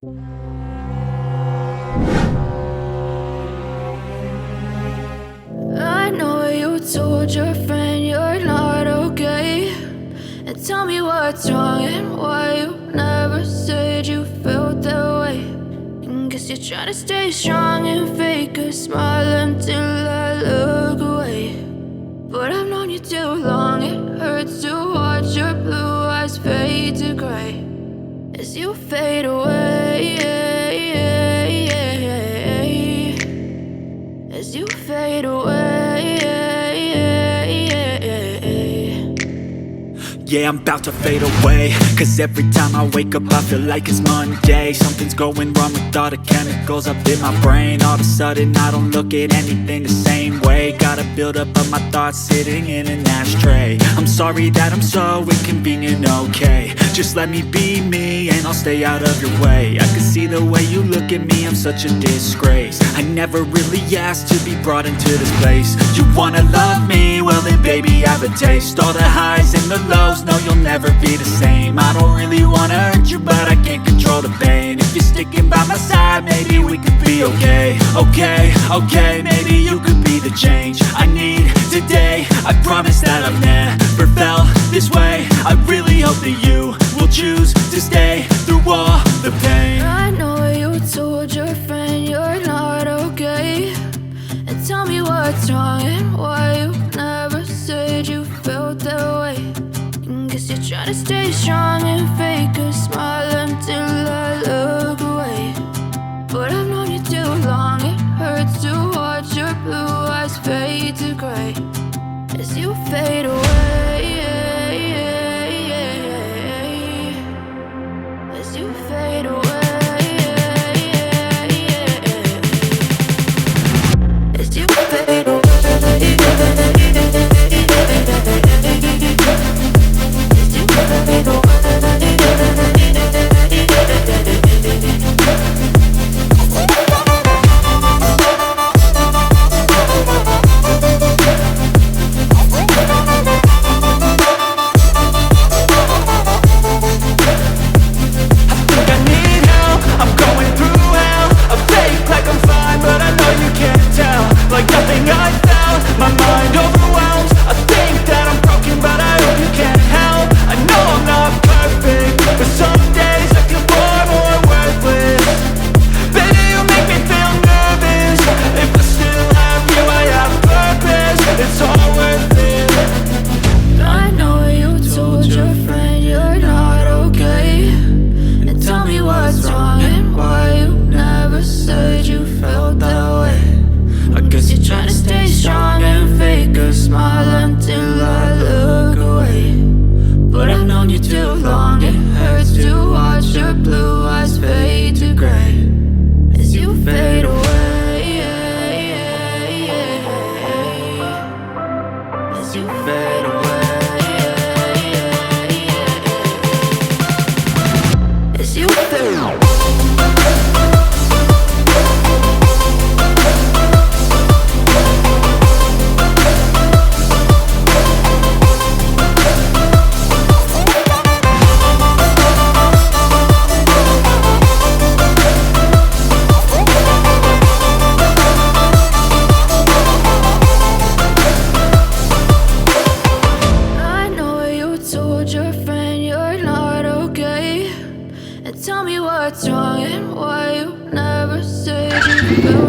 I know you told your friend you're not okay, and tell me what's wrong and why you never said you felt that way. And guess you're trying to stay strong and fake a smile until I look away. But I've known you too long, it hurts to watch your blue eyes fade to gray as you fade away, as you fade away. Yeah, I'm about to fade away, cause every time I wake up I feel like it's Monday. Something's going wrong with all the chemicals up in my brain. All of a sudden I don't look at anything the same way. Got a buildup of my thoughts sitting in an ashtray. I'm sorry that I'm so inconvenient, okay. Just let me be me and I'll stay out of your way. I can see the way you look at me, I'm such a disgrace. I never really asked to be brought into this place. You wanna love me? Well then baby I have a taste. All the highs and the lows, no you'll never be the same. I don't really wanna hurt you but I can't control the pain. If you're sticking by my side maybe we could be okay. Okay, maybe you could be the change I need today. I promise that I've never felt this way. I really hope that you will choose to stay through all the pain. I know you told your friend you're not okay, and tell me what's wrong and why you never said you felt that way. And guess you're trying to stay strong and fake a smile until I look away. But I've known you too long, it hurts to watch your blue eyes fade to gray as you fade away, as you fade away, as you fade away. Like nothing I felt, my mind overwhelms. I think that I'm broken but I hope you can't help. I know I'm not perfect, but some days I feel far more worthless. Baby, you make me feel nervous. If I still have you, I have purpose. It's all worth it. I know you told your friend you're not okay, and tell me what's wrong and why you never said you felt that way. I guess you're trying to stay strong and fake a smile until I look away. But I've known you too long, it hurts to watch your blue eyes fade to gray as you fade away, as you fade away, as you fade away. Tell me what's wrong and why you never said you felt